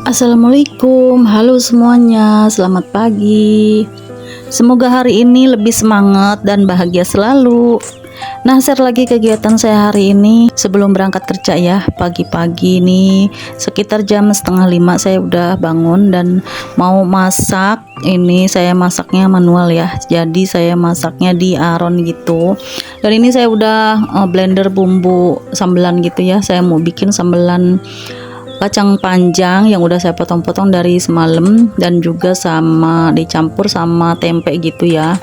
Assalamualaikum, halo semuanya, selamat pagi. Semoga hari ini lebih semangat dan bahagia selalu. Nah, share lagi kegiatan saya hari ini sebelum berangkat kerja ya. Pagi-pagi nih, sekitar jam setengah 5 saya udah bangun dan mau masak. Ini saya masaknya manual ya, jadi saya masaknya di aron gitu. Dan ini saya udah blender bumbu sambelan gitu ya. Saya mau bikin sambelan kacang panjang yang udah saya potong-potong dari semalam dan juga sama dicampur sama tempe gitu ya.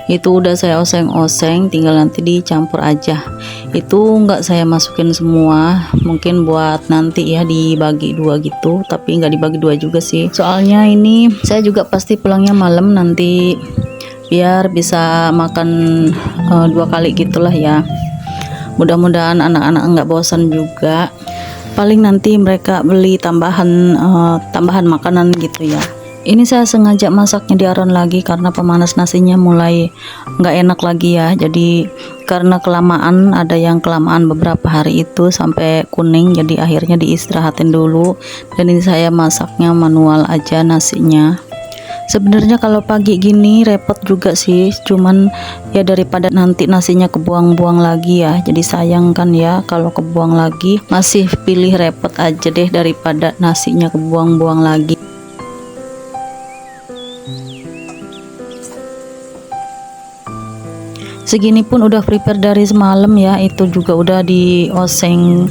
Itu udah saya oseng-oseng, tinggal nanti dicampur aja. Itu nggak saya masukin semua, mungkin buat nanti ya dibagi dua gitu, tapi nggak dibagi dua juga sih, soalnya ini saya juga pasti pulangnya malam nanti, biar bisa makan dua kali gitulah ya. Mudah-mudahan anak-anak nggak bosan juga. Paling nanti mereka beli tambahan makanan gitu ya. Ini saya sengaja masaknya di aron lagi karena pemanas nasinya mulai nggak enak lagi ya. Jadi karena kelamaan, ada yang kelamaan beberapa hari itu sampai kuning, jadi akhirnya diistirahatin dulu. Dan ini saya masaknya manual aja nasinya. Sebenarnya kalau pagi gini repot juga sih, cuman ya daripada nanti nasinya kebuang-buang lagi ya, jadi sayang kan ya kalau kebuang lagi, masih pilih repot aja deh daripada nasinya kebuang-buang lagi. Segini pun udah prepare dari semalam ya, itu juga udah dioseng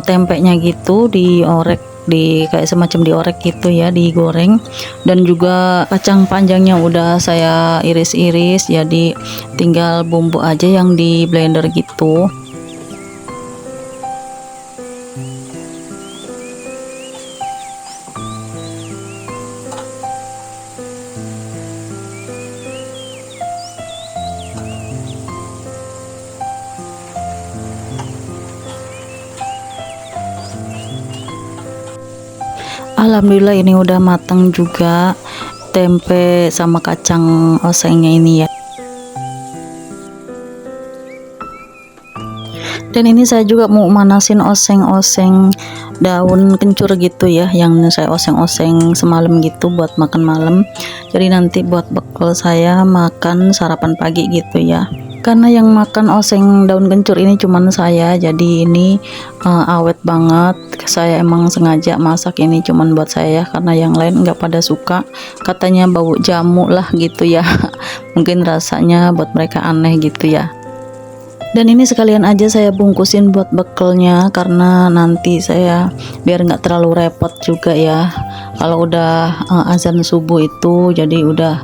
tempenya gitu, diorek, di kayak semacam diorek gitu ya, digoreng. Dan juga kacang panjangnya udah saya iris-iris, jadi tinggal bumbu aja yang di blender gitu. Alhamdulillah ini udah matang juga tempe sama kacang osengnya ini ya. Dan ini saya juga mau manasin oseng-oseng daun kencur gitu ya, yang saya oseng-oseng semalam gitu buat makan malam. Jadi nanti buat bekal saya makan sarapan pagi gitu ya. Karena yang makan oseng daun kencur ini cuman saya, jadi ini awet banget. Saya emang sengaja masak ini cuman buat saya, karena yang lain nggak pada suka, katanya bau jamu lah gitu ya. Mungkin rasanya buat mereka aneh gitu ya. Dan ini sekalian aja saya bungkusin buat bekalnya, karena nanti saya biar nggak terlalu repot juga ya. Kalau udah azan subuh itu, jadi udah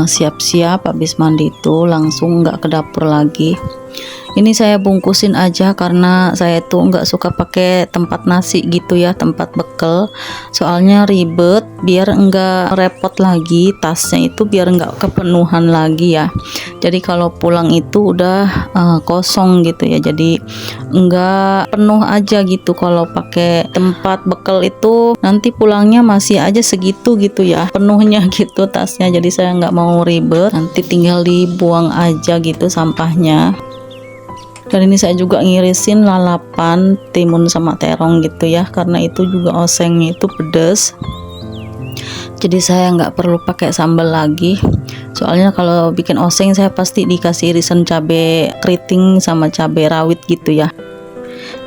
siap-siap habis mandi itu langsung nggak ke dapur lagi. Ini saya bungkusin aja karena saya tuh nggak suka pakai tempat nasi gitu ya, tempat bekal, soalnya ribet, biar enggak repot lagi tasnya itu, biar enggak kepenuhan lagi ya. Jadi kalau pulang itu udah kosong gitu ya, jadi enggak penuh aja gitu. Kalau pakai tempat bekal itu nanti pulangnya masih aja segitu gitu ya, penuhnya gitu tasnya. Jadi saya nggak mau ribet, nanti tinggal dibuang aja gitu sampahnya. Dan ini saya juga ngirisin lalapan, timun sama terong gitu ya, karena itu juga osengnya itu pedas. Jadi saya nggak perlu pakai sambal lagi. Soalnya kalau bikin oseng saya pasti dikasih irisan cabai keriting sama cabai rawit gitu ya.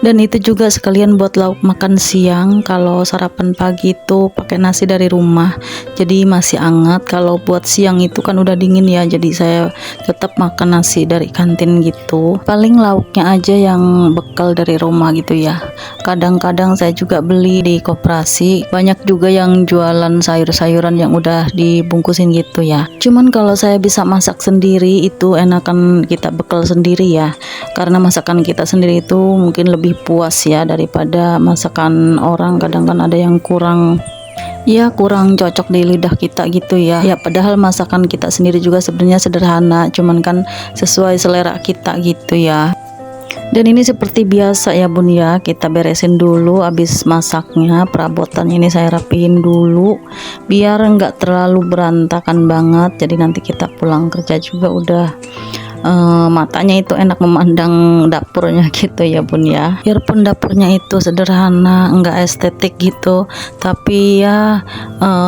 Dan itu juga sekalian buat lauk makan siang. Kalau sarapan pagi itu pakai nasi dari rumah, jadi masih hangat. Kalau buat siang itu kan udah dingin ya, jadi saya tetap makan nasi dari kantin gitu. Paling lauknya aja yang bekal dari rumah gitu ya. Kadang-kadang saya juga beli di koperasi, banyak juga yang jualan sayur-sayuran yang udah dibungkusin gitu ya. Cuman kalau saya bisa masak sendiri itu enakan kita bekal sendiri ya, karena masakan kita sendiri itu mungkin lebih puas ya daripada masakan orang. Kadang kan ada yang kurang cocok di lidah kita gitu ya. Ya padahal masakan kita sendiri juga sebenarnya sederhana, cuman kan sesuai selera kita gitu ya. Dan ini seperti biasa ya bun ya, kita beresin dulu habis masaknya. Perabotan ini saya rapihin dulu biar enggak terlalu berantakan banget, jadi nanti kita pulang kerja juga udah matanya itu enak memandang dapurnya gitu ya bun ya. Biarpun dapurnya itu sederhana, enggak estetik gitu, tapi ya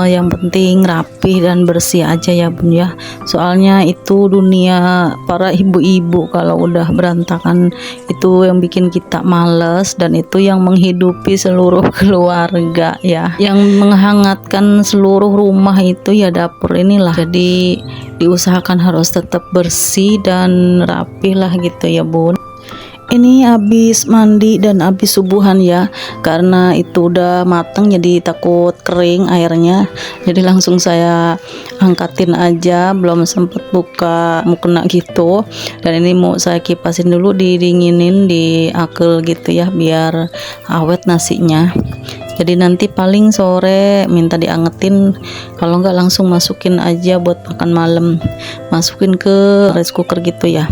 yang penting rapi dan bersih aja ya bun ya. Soalnya itu dunia para ibu-ibu kalau udah berantakan itu yang bikin kita males, dan itu yang menghidupi seluruh keluarga ya, yang menghangatkan seluruh rumah itu ya dapur inilah. Jadi diusahakan harus tetap bersih dan rapi lah gitu ya bun. Ini habis mandi dan habis subuhan ya, karena itu udah mateng jadi takut kering airnya, jadi langsung saya angkatin aja, belum sempet buka mukena gitu. Dan ini mau saya kipasin dulu, didinginin di akel gitu ya biar awet nasinya. Jadi nanti paling sore minta diangetin, kalau nggak langsung masukin aja buat makan malam, masukin ke rice cooker gitu ya.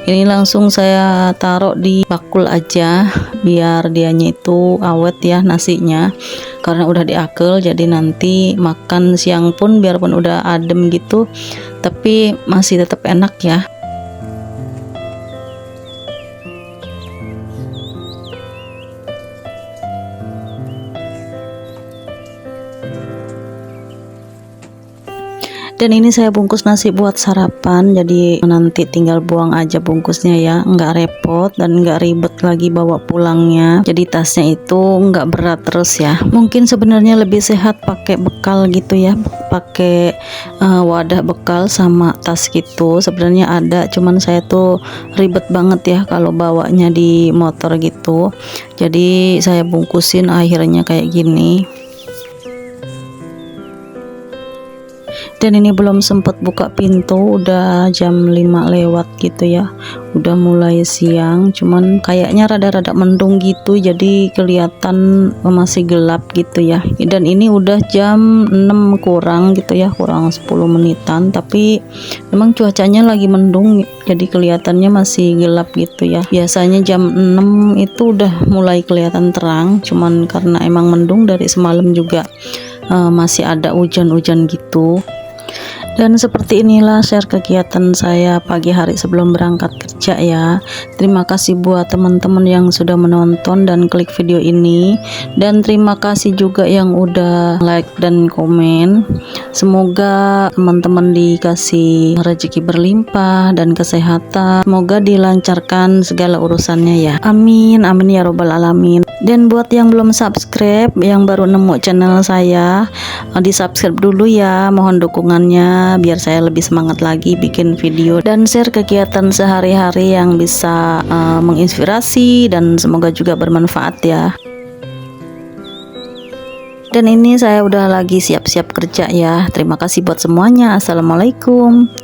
Ini langsung saya taruh di bakul aja biar dianya itu awet ya nasinya, karena udah diakel. Jadi nanti makan siang pun biarpun udah adem gitu tapi masih tetap enak ya. Dan ini saya bungkus nasi buat sarapan, jadi nanti tinggal buang aja bungkusnya ya, nggak repot dan nggak ribet lagi bawa pulangnya. Jadi tasnya itu nggak berat terus ya. Mungkin sebenarnya lebih sehat pakai bekal gitu ya, pakai wadah bekal sama tas gitu. Sebenarnya ada, cuman saya tuh ribet banget ya kalau bawanya di motor gitu. Jadi saya bungkusin akhirnya kayak gini. Dan ini belum sempat buka pintu, udah jam 5 lewat gitu ya, udah mulai siang, cuman kayaknya rada-rada mendung gitu jadi kelihatan masih gelap gitu ya. Dan ini udah jam 6 kurang gitu ya, kurang 10 menitan, tapi memang cuacanya lagi mendung jadi kelihatannya masih gelap gitu ya. Biasanya jam 6 itu udah mulai kelihatan terang, cuman karena emang mendung dari semalam juga masih ada hujan-hujan gitu. Dan seperti inilah share kegiatan saya pagi hari sebelum berangkat kerja ya. Terima kasih buat teman-teman yang sudah menonton dan klik video ini, dan terima kasih juga yang udah like dan komen. Semoga teman-teman dikasih rezeki berlimpah dan kesehatan, semoga dilancarkan segala urusannya ya, amin amin ya robbal alamin. Dan buat yang belum subscribe, yang baru nemu channel saya, di subscribe dulu ya, mohon dukungannya biar saya lebih semangat lagi bikin video dan share kegiatan sehari-hari yang bisa menginspirasi dan semoga juga bermanfaat ya. Dan ini saya udah lagi siap-siap kerja ya. Terima kasih buat semuanya. Assalamualaikum.